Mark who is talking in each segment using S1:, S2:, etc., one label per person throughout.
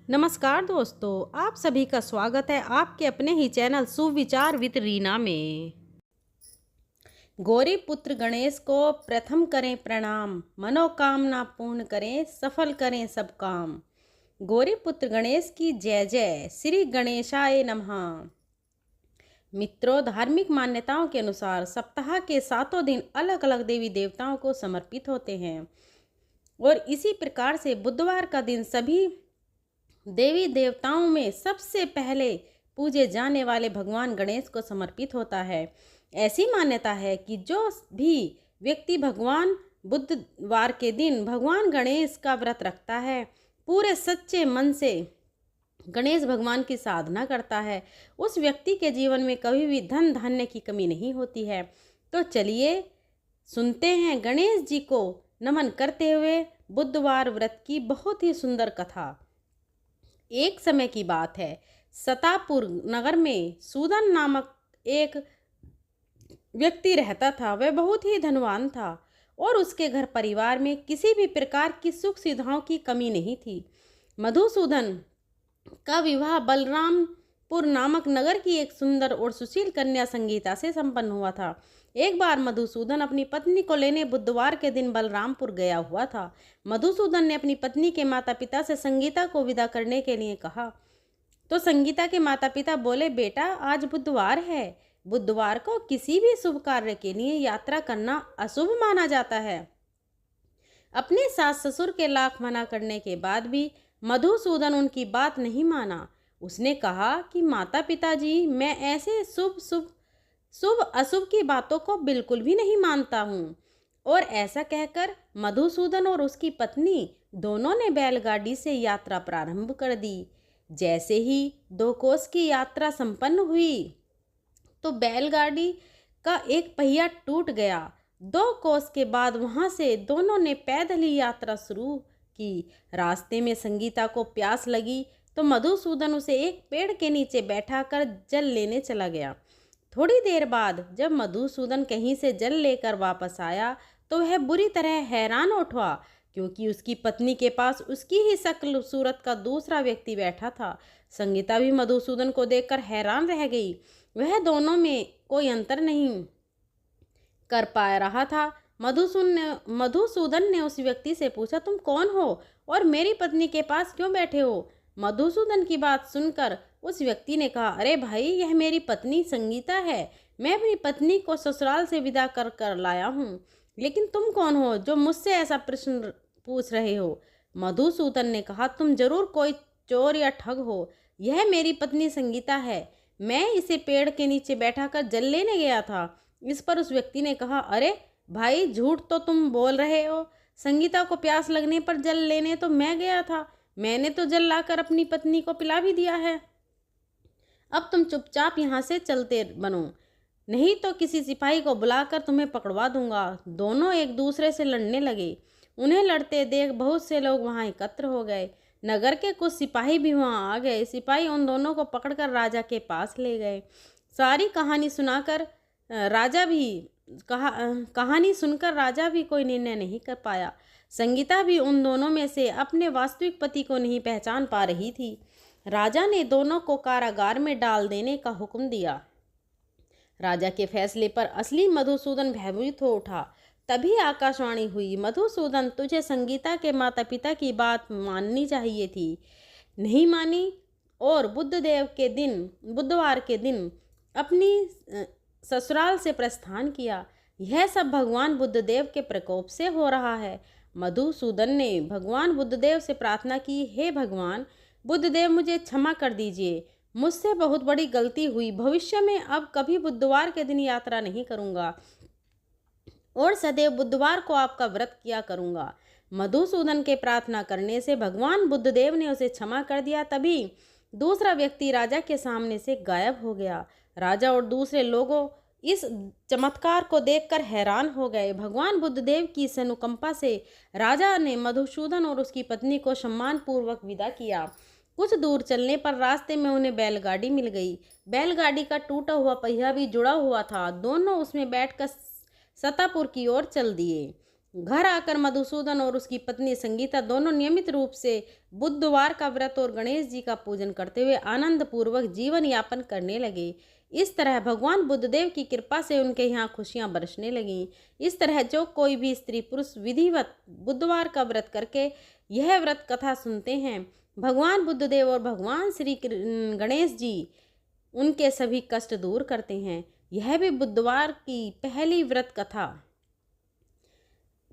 S1: नमस्कार दोस्तों, आप सभी का स्वागत है आपके अपने ही चैनल सुविचार विद रीना में। गौरी पुत्र गणेश को प्रथम करें प्रणाम, मनोकामना पूर्ण करें, सफल करें सब काम। गौरी पुत्र गणेश की जय जय, श्री गणेशाय नमः। मित्रों, धार्मिक मान्यताओं के अनुसार सप्ताह के 7 दिन अलग अलग देवी देवताओं को समर्पित होते हैं और इसी प्रकार से बुधवार का दिन सभी देवी देवताओं में सबसे पहले पूजे जाने वाले भगवान गणेश को समर्पित होता है। ऐसी मान्यता है कि जो भी व्यक्ति भगवान बुधवार के दिन भगवान गणेश का व्रत रखता है, पूरे सच्चे मन से गणेश भगवान की साधना करता है, उस व्यक्ति के जीवन में कभी भी धन धान्य की कमी नहीं होती है। तो चलिए सुनते हैं गणेश जी को नमन करते हुए बुधवार व्रत की बहुत ही सुंदर कथा। एक समय की बात है, सतापुर नगर में सूदन नामक एक व्यक्ति रहता था। वह बहुत ही धनवान था और उसके घर परिवार में किसी भी प्रकार की सुख सुविधाओं की कमी नहीं थी। मधुसूदन का विवाह बलरामपुर नामक नगर की एक सुंदर और सुशील कन्या संगीता से संपन्न हुआ था। एक बार मधुसूदन अपनी पत्नी को लेने बुधवार के दिन बलरामपुर गया हुआ था। मधुसूदन ने अपनी पत्नी के माता पिता से संगीता को विदा करने के लिए कहा तो संगीता के माता पिता बोले, बेटा आज बुधवार है, बुधवार को किसी भी शुभ कार्य के लिए यात्रा करना अशुभ माना जाता है। अपने सास ससुर के लाख मना करने के बाद भी मधुसूदन उनकी बात नहीं माना। उसने कहा कि माता पिताजी, मैं ऐसे शुभ अशुभ की बातों को बिल्कुल भी नहीं मानता हूँ। और ऐसा कहकर मधुसूदन और उसकी पत्नी दोनों ने बैलगाड़ी से यात्रा प्रारंभ कर दी। जैसे ही 2 कोस की यात्रा संपन्न हुई तो बैलगाड़ी का एक पहिया टूट गया। 2 कोस के बाद वहां से दोनों ने पैदल ही यात्रा शुरू की। रास्ते में संगीता को प्यास लगी तो मधुसूदन उसे एक पेड़ के नीचे बैठाकर जल लेने चला गया। थोड़ी देर बाद जब मधुसूदन कहीं से जल लेकर वापस आया तो वह बुरी तरह हैरान उठा, क्योंकि उसकी पत्नी के पास उसकी ही शक्ल सूरत का दूसरा व्यक्ति बैठा था। संगीता भी मधुसूदन को देखकर हैरान रह गई। वह दोनों में कोई अंतर नहीं कर पा रहा था। मधुसूदन ने उस व्यक्ति से पूछा, तुम कौन हो और मेरी पत्नी के पास क्यों बैठे हो? मधुसूदन की बात सुनकर उस व्यक्ति ने कहा, अरे भाई, यह मेरी पत्नी संगीता है। मैं अपनी पत्नी को ससुराल से विदा कर कर लाया हूँ, लेकिन तुम कौन हो जो मुझसे ऐसा प्रश्न पूछ रहे हो? मधुसूदन ने कहा, तुम जरूर कोई चोर या ठग हो। यह मेरी पत्नी संगीता है। मैं इसे पेड़ के नीचे बैठाकर जल लेने गया था। इस पर उस व्यक्ति ने कहा, अरे भाई, झूठ तो तुम बोल रहे हो। संगीता को प्यास लगने पर जल लेने तो मैं गया था। मैंने तो जल लाकर अपनी पत्नी को पिला भी दिया है। अब तुम चुपचाप यहाँ से चलते बनो, नहीं तो किसी सिपाही को बुलाकर तुम्हें पकड़वा दूंगा। दोनों एक दूसरे से लड़ने लगे। उन्हें लड़ते देख बहुत से लोग वहाँ एकत्र हो गए। नगर के कुछ सिपाही भी वहाँ आ गए। सिपाही उन दोनों को पकड़कर राजा के पास ले गए। सारी कहानी सुनाकर कहानी सुनकर राजा भी कोई निर्णय नहीं कर पाया। संगीता भी उन दोनों में से अपने वास्तविक पति को नहीं पहचान पा रही थी। राजा ने दोनों को कारागार में डाल देने का हुक्म दिया। राजा के फैसले पर असली मधुसूदन भयभीत हो उठा। तभी आकाशवाणी हुई, मधुसूदन, तुझे संगीता के माता पिता की बात माननी चाहिए थी, नहीं मानी और बुधवार के दिन अपनी ससुराल से प्रस्थान किया। यह सब भगवान बुद्धदेव के प्रकोप से हो रहा है। मधुसूदन ने भगवान बुद्धदेव से प्रार्थना की, हे भगवान बुद्धदेव, मुझे क्षमा कर दीजिए। मुझसे बहुत बड़ी गलती हुई। भविष्य में अब कभी बुधवार के दिन यात्रा नहीं करूंगा और सदैव बुधवार को आपका व्रत किया करूंगा। मधुसूदन के प्रार्थना करने से भगवान बुद्धदेव ने उसे क्षमा कर दिया। तभी दूसरा व्यक्ति राजा के सामने से गायब हो गया। राजा और दूसरे लोगों इस चमत्कार को देखकर हैरान हो गए। भगवान बुद्धदेव की इस अनुकंपा से राजा ने मधुसूदन और उसकी पत्नी को सम्मान पूर्वक विदा किया। कुछ दूर चलने पर रास्ते में उन्हें बैलगाड़ी मिल गई। बैलगाड़ी का टूटा हुआ पहिया भी जुड़ा हुआ था। दोनों उसमें बैठकर सतापुर की ओर चल दिए। घर आकर मधुसूदन और उसकी पत्नी संगीता दोनों नियमित रूप से बुधवार का व्रत और गणेश जी का पूजन करते हुए आनंद पूर्वक जीवन यापन करने लगे। इस तरह भगवान बुद्धदेव की कृपा से उनके यहाँ खुशियां बरसने लगीं। इस तरह जो कोई भी स्त्री पुरुष विधिवत बुधवार का व्रत करके यह व्रत कथा सुनते हैं, भगवान बुद्धदेव और भगवान श्री गणेश जी उनके सभी कष्ट दूर करते हैं। यह भी बुधवार की पहली व्रत कथा।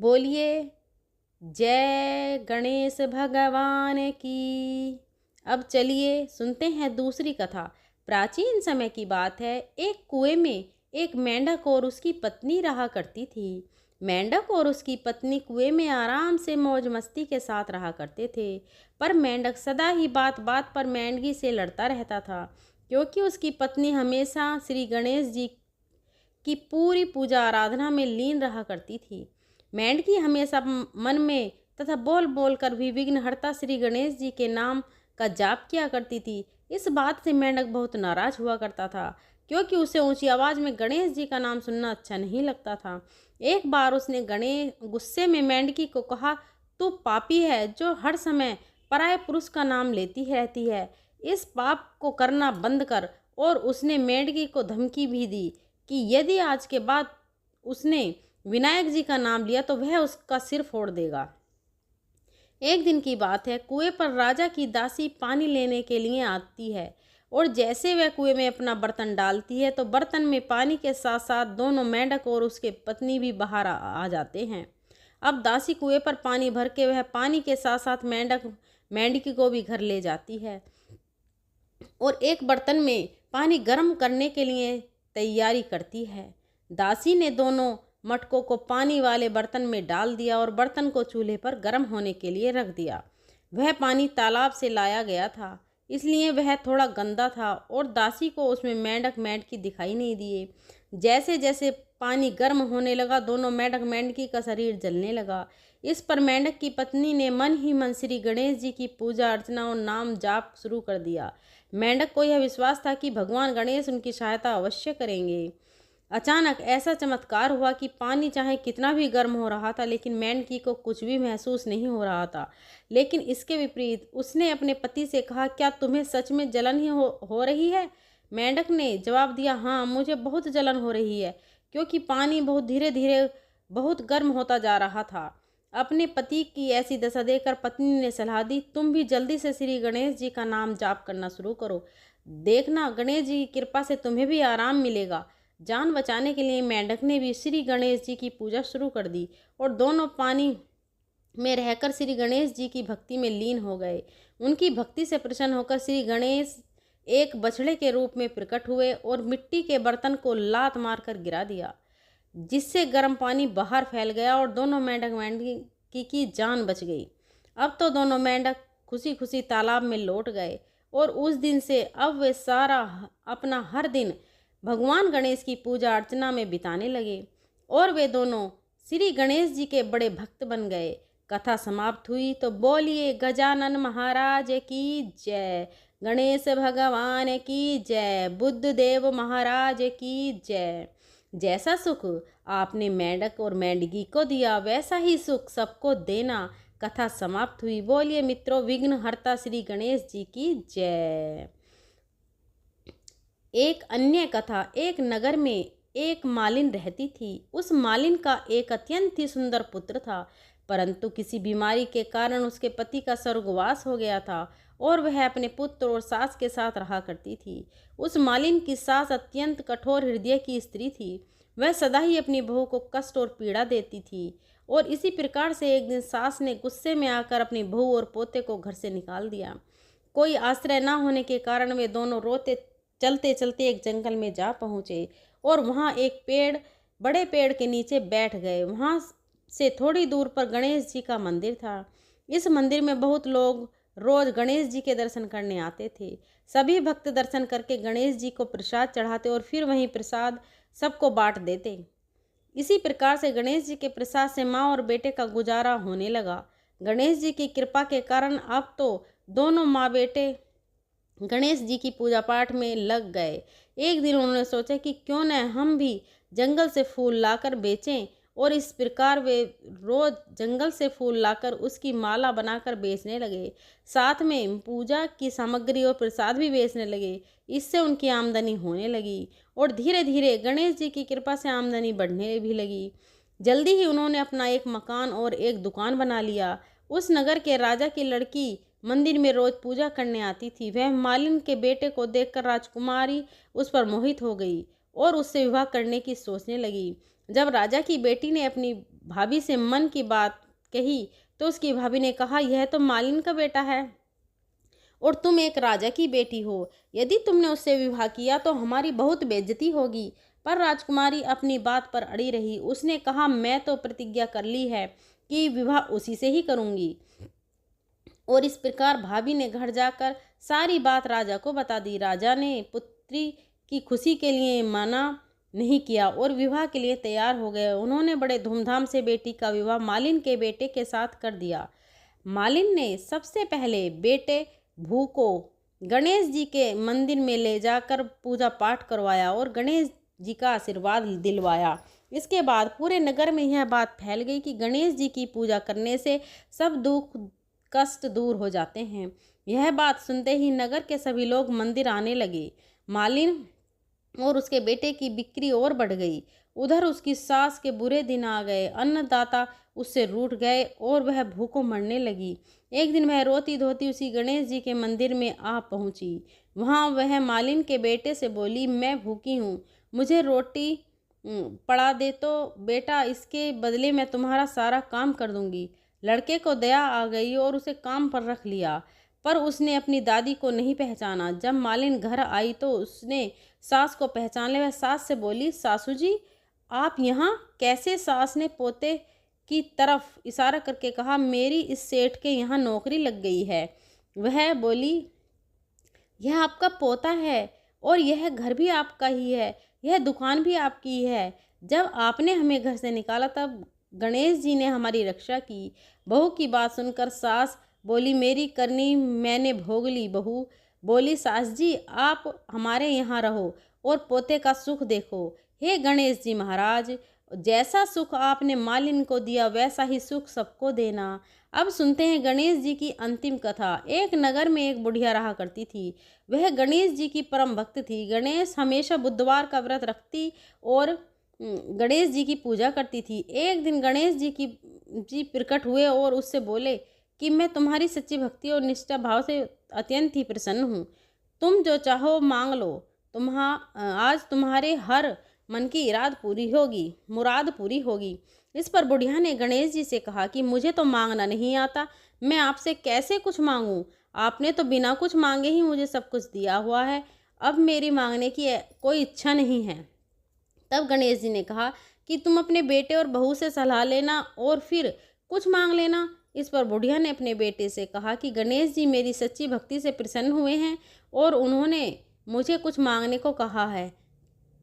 S1: बोलिए जय गणेश भगवान की। अब चलिए सुनते हैं दूसरी कथा। प्राचीन समय की बात है, एक कुएं में एक मेंढक और उसकी पत्नी रहा करती थी। मेंढक और उसकी पत्नी कुएं में आराम से मौज मस्ती के साथ रहा करते थे, पर मेंढक सदा ही बात बात पर मेंढकी से लड़ता रहता था, क्योंकि उसकी पत्नी हमेशा श्री गणेश जी की पूरी पूजा आराधना में लीन रहा करती थी। मेंढकी हमेशा मन में तथा बोल बोल कर भी विघ्नहर्ता श्री गणेश जी के नाम का जाप किया करती थी। इस बात से मेंढक बहुत नाराज हुआ करता था, क्योंकि उसे ऊंची आवाज में गणेश जी का नाम सुनना अच्छा नहीं लगता था। एक बार उसने गुस्से में मेंढकी को कहा, तू पापी है जो हर समय पराये पुरुष का नाम लेती रहती है, इस पाप को करना बंद कर। और उसने मेंढकी को धमकी भी दी कि यदि आज के बाद उसने विनायक जी का नाम लिया तो वह उसका सिर फोड़ देगा। एक दिन की बात है, कुएं पर राजा की दासी पानी लेने के लिए आती है, और जैसे वह कुएं में अपना बर्तन डालती है तो बर्तन में पानी के साथ साथ दोनों मेंढक और उसके पत्नी भी बाहर आ जाते हैं। अब दासी कुएं पर पानी भर के वह पानी के साथ साथ मेंढकी को भी घर ले जाती है और एक बर्तन में पानी गर्म करने के लिए तैयारी करती है। दासी ने दोनों मटकों को पानी वाले बर्तन में डाल दिया और बर्तन को चूल्हे पर गर्म होने के लिए रख दिया। वह पानी तालाब से लाया गया था, इसलिए वह थोड़ा गंदा था और दासी को उसमें मेंढकी दिखाई नहीं दिए। जैसे जैसे पानी गर्म होने लगा, दोनों मेंढकी का शरीर जलने लगा। इस पर मेंढक की पत्नी ने मन ही मन श्री गणेश जी की पूजा अर्चना और नाम जाप शुरू कर दिया। मेंढक को यह विश्वास था कि भगवान गणेश उनकी सहायता अवश्य करेंगे। अचानक ऐसा चमत्कार हुआ कि पानी चाहे कितना भी गर्म हो रहा था, लेकिन मेंढकी को कुछ भी महसूस नहीं हो रहा था। लेकिन इसके विपरीत उसने अपने पति से कहा, क्या तुम्हें सच में जलन ही हो रही है? मेंढक ने जवाब दिया, हाँ मुझे बहुत जलन हो रही है, क्योंकि पानी बहुत धीरे धीरे बहुत गर्म होता जा रहा था। अपने पति की ऐसी दशा देखकर पत्नी ने सलाह दी, तुम भी जल्दी से श्री गणेश जी का नाम जाप करना शुरू करो, देखना गणेश जी की कृपा से तुम्हें भी आराम मिलेगा। जान बचाने के लिए मेंढक ने भी श्री गणेश जी की पूजा शुरू कर दी और दोनों पानी में रहकर श्री गणेश जी की भक्ति में लीन हो गए। उनकी भक्ति से प्रसन्न होकर श्री गणेश एक बछड़े के रूप में प्रकट हुए और मिट्टी के बर्तन को लात मारकर गिरा दिया, जिससे गर्म पानी बाहर फैल गया और दोनों मेंढक की जान बच गई। अब तो दोनों मेंढक खुशी खुशी तालाब में लौट गए और उस दिन से अब वे सारा अपना हर दिन भगवान गणेश की पूजा अर्चना में बिताने लगे और वे दोनों श्री गणेश जी के बड़े भक्त बन गए। कथा समाप्त हुई तो बोलिए गजानन महाराज की जय, गणेश भगवान की जय, बुद्धदेव महाराज की जय। जैसा सुख आपने मेंढक और मेंढकी को दिया, वैसा ही सुख सबको देना। कथा समाप्त हुई। बोलिए मित्रों, विघ्नहर्ता श्री गणेश जी की जय। एक अन्य कथा। एक नगर में एक मालिन रहती थी। उस मालिन का एक अत्यंत ही सुंदर पुत्र था, परंतु किसी बीमारी के कारण उसके पति का स्वर्गवास हो गया था और वह अपने पुत्र और सास के साथ रहा करती थी। उस मालिन की सास अत्यंत कठोर हृदय की स्त्री थी। वह सदा ही अपनी बहू को कष्ट और पीड़ा देती थी और इसी प्रकार से एक दिन सास ने गुस्से में आकर अपनी बहू और पोते को घर से निकाल दिया। कोई आश्रय न होने के कारण वे दोनों रोते चलते चलते एक जंगल में जा पहुँचे और वहाँ एक बड़े पेड़ के नीचे बैठ गए। वहाँ से थोड़ी दूर पर गणेश जी का मंदिर था। इस मंदिर में बहुत लोग रोज गणेश जी के दर्शन करने आते थे। सभी भक्त दर्शन करके गणेश जी को प्रसाद चढ़ाते और फिर वही प्रसाद सबको बांट देते। इसी प्रकार से गणेश जी के प्रसाद से माँ और बेटे का गुजारा होने लगा। गणेश जी की कृपा के कारण अब तो दोनों माँ बेटे गणेश जी की पूजा पाठ में लग गए। एक दिन उन्होंने सोचा कि क्यों न हम भी जंगल से फूल लाकर बेचें और इस प्रकार वे रोज जंगल से फूल लाकर उसकी माला बनाकर बेचने लगे। साथ में पूजा की सामग्री और प्रसाद भी बेचने लगे। इससे उनकी आमदनी होने लगी और धीरे धीरे गणेश जी की कृपा से आमदनी बढ़ने भी लगी। जल्दी ही उन्होंने अपना एक मकान और एक दुकान बना लिया। उस नगर के राजा की लड़की मंदिर में रोज पूजा करने आती थी। वह मालिन के बेटे को देखकर राजकुमारी उस पर मोहित हो गई और उससे विवाह करने की सोचने लगी। जब राजा की बेटी ने अपनी भाभी से मन की बात कही तो उसकी भाभी ने कहा, यह तो मालिन का बेटा है और तुम एक राजा की बेटी हो। यदि तुमने उससे विवाह किया तो हमारी बहुत बेइज्जती होगी। पर राजकुमारी अपनी बात पर अड़ी रही। उसने कहा, मैं तो प्रतिज्ञा कर ली है कि विवाह उसी से ही करूंगी। और इस प्रकार भाभी ने घर जाकर सारी बात राजा को बता दी। राजा ने पुत्री की खुशी के लिए मना नहीं किया और विवाह के लिए तैयार हो गए। उन्होंने बड़े धूमधाम से बेटी का विवाह मालिन के बेटे के साथ कर दिया। मालिन ने सबसे पहले बेटे भू को गणेश जी के मंदिर में ले जाकर पूजा पाठ करवाया और गणेश जी का आशीर्वाद दिलवाया। इसके बाद पूरे नगर में यह बात फैल गई कि गणेश जी की पूजा करने से सब दुख कष्ट दूर हो जाते हैं। यह बात सुनते ही नगर के सभी लोग मंदिर आने लगे। मालिन और उसके बेटे की बिक्री और बढ़ गई। उधर उसकी सास के बुरे दिन आ गए। अन्नदाता उससे रूठ गए और वह भूखों मरने लगी। एक दिन वह रोती धोती उसी गणेश जी के मंदिर में आ पहुंची। वहां वह मालिन के बेटे से बोली, मैं भूखी हूँ, मुझे रोटी पड़ा दे तो बेटा, इसके बदले मैं तुम्हारा सारा काम कर दूंगी। लड़के को दया आ गई और उसे काम पर रख लिया। पर उसने अपनी दादी को नहीं पहचाना। जब मालिन घर आई तो उसने सास को पहचान लिया। वह सास से बोली, सासू जी आप यहाँ कैसे? सास ने पोते की तरफ इशारा करके कहा, मेरी इस सेठ के यहाँ नौकरी लग गई है। वह बोली, यह आपका पोता है और यह घर भी आपका ही है, यह दुकान भी आपकी ही है। जब आपने हमें घर से निकाला तब गणेश जी ने हमारी रक्षा की। बहू की बात सुनकर सास बोली, मेरी करनी मैंने भोग ली। बहू बोली, सास जी आप हमारे यहाँ रहो और पोते का सुख देखो। हे गणेश जी महाराज, जैसा सुख आपने मालिन को दिया वैसा ही सुख सबको देना। अब सुनते हैं गणेश जी की अंतिम कथा। एक नगर में एक बुढ़िया रहा करती थी। वह गणेश जी की परम भक्त थी। गणेश हमेशा बुधवार का व्रत रखती और गणेश जी की पूजा करती थी। एक दिन गणेश जी प्रकट हुए और उससे बोले कि मैं तुम्हारी सच्ची भक्ति और निष्ठा भाव से अत्यंत ही प्रसन्न हूँ। तुम जो चाहो मांग लो। आज तुम्हारे हर मन की मुराद पूरी होगी। इस पर बुढ़िया ने गणेश जी से कहा कि मुझे तो मांगना नहीं आता, मैं आपसे कैसे कुछ मांगूं? आपने तो बिना कुछ मांगे ही मुझे सब कुछ दिया हुआ है। अब मेरी मांगने की कोई इच्छा नहीं है। तब गणेश जी ने कहा कि तुम अपने बेटे और बहू से सलाह लेना और फिर कुछ मांग लेना। इस पर बुढ़िया ने अपने बेटे से कहा कि गणेश जी मेरी सच्ची भक्ति से प्रसन्न हुए हैं और उन्होंने मुझे कुछ मांगने को कहा है।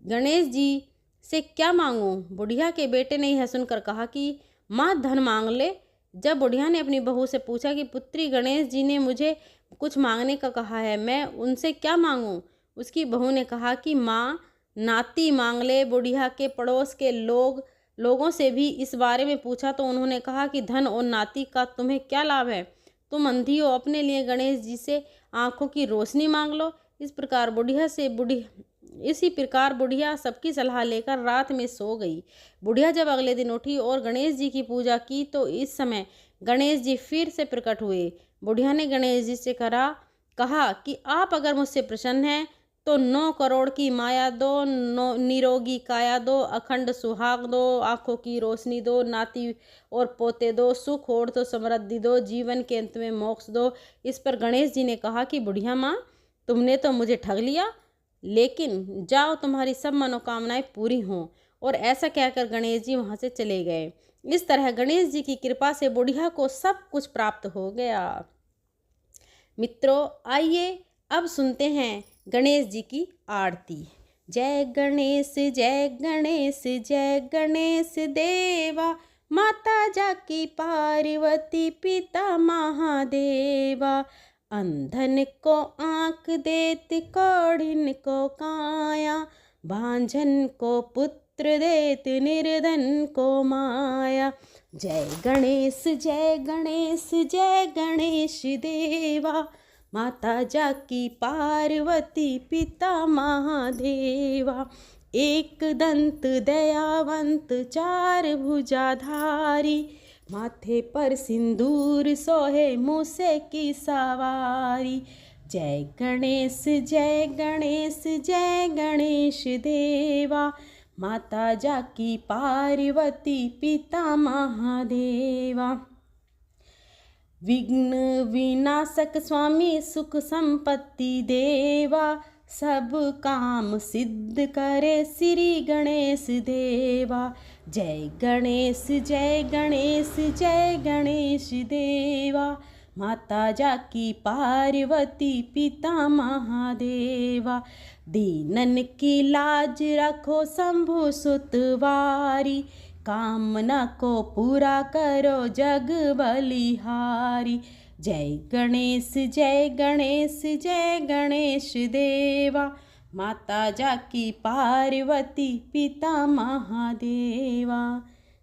S1: गणेश जी से क्या मांगूं? बुढ़िया के बेटे ने यह सुनकर कहा कि माँ धन मांग ले। जब बुढ़िया ने अपनी बहू से पूछा कि पुत्री, गणेश जी ने मुझे कुछ मांगने का कहा है, मैं उनसे क्या मांगूं? उसकी बहू ने कहा कि माँ नाती मांग ले। बुढ़िया के पड़ोस के लोगों से भी इस बारे में पूछा तो उन्होंने कहा कि धन और नाती का तुम्हें क्या लाभ है? तुम अंधी हो, अपने लिए गणेश जी से आंखों की रोशनी मांग लो। इसी प्रकार बुढ़िया सबकी सलाह लेकर रात में सो गई। बुढ़िया जब अगले दिन उठी और गणेश जी की पूजा की तो इस समय गणेश जी फिर से प्रकट हुए। बुढ़िया ने गणेश जी से कहा कि आप अगर मुझसे प्रसन्न हैं तो 9 करोड़ की माया दो, निरोगी काया दो, अखंड सुहाग दो, आंखों की रोशनी दो, नाती और पोते दो, सुख और तो समृद्धि दो, जीवन के अंत में मोक्ष दो। इस पर गणेश जी ने कहा कि बुढ़िया माँ, तुमने तो मुझे ठग लिया, लेकिन जाओ तुम्हारी सब मनोकामनाएं पूरी हों। और ऐसा कहकर गणेश जी वहाँ से चले गए। इस तरह गणेश जी की कृपा से बुढ़िया को सब कुछ प्राप्त हो गया। मित्रों, आइए अब सुनते हैं गणेश जी की आरती। जय गणेश जय गणेश जय गणेश देवा, माता जाकी पार्वती पिता महादेवा। अंधन को आँख देत, कौड़िन को काया, भांजन को पुत्र पुत्र देत निर्धन को माया। जय गणेश जय गणेश जय गणेश देवा, माता जाकी पार्वती पिता महादेवा। एक दंत दयावंत चार भुजाधारी, माथे पर सिंदूर सोहे मूसे की सवारी। जय गणेश जय गणेश जय गणेश देवा, माता जाकी पार्वती पिता महादेवा। विघ्न विनाशक स्वामी सुख संपत्ति देवा, सब काम सिद्ध करे श्री गणेश देवा। जय गणेश जय गणेश जय गणेश देवा, माता जाकी पार्वती पिता महादेवा। दीनन की लाज रखो शंभु सुतवारी, कामना को पूरा करो जग बलिहारी। जय गणेश जय गणेश जय गणेश देवा, माता जाकी पार्वती पिता महादेवा।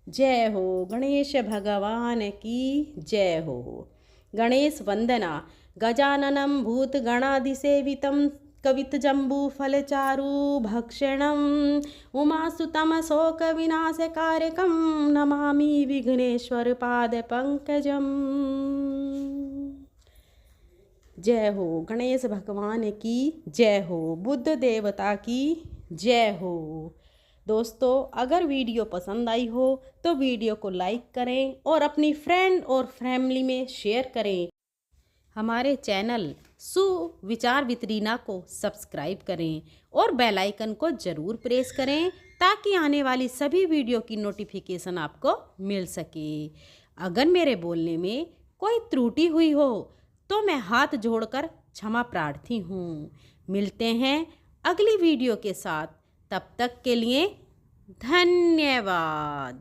S1: जय हो गणेश भगवान की जय हो। गणेश वंदना। गजाननं भूतगणाधिसेवितं कवितजम्बूफलचारु भक्षणम् उमासुतं शोकविनाशकारकं नमामि विघ्नेश्वर पादपङ्कजम्। जय हो गणेश भगवान की जय हो, बुद्ध देवता की जय हो। दोस्तों, अगर वीडियो पसंद आई हो तो वीडियो को लाइक करें और अपनी फ्रेंड और फैमिली में शेयर करें। हमारे चैनल सुविचार विद रीना को सब्सक्राइब करें और बेल आइकन को ज़रूर प्रेस करें ताकि आने वाली सभी वीडियो की नोटिफिकेशन आपको मिल सके। अगर मेरे बोलने में कोई त्रुटि हुई हो तो मैं हाथ जोड़कर क्षमा प्रार्थी हूँ। मिलते हैं अगली वीडियो के साथ, तब तक के लिए धन्यवाद।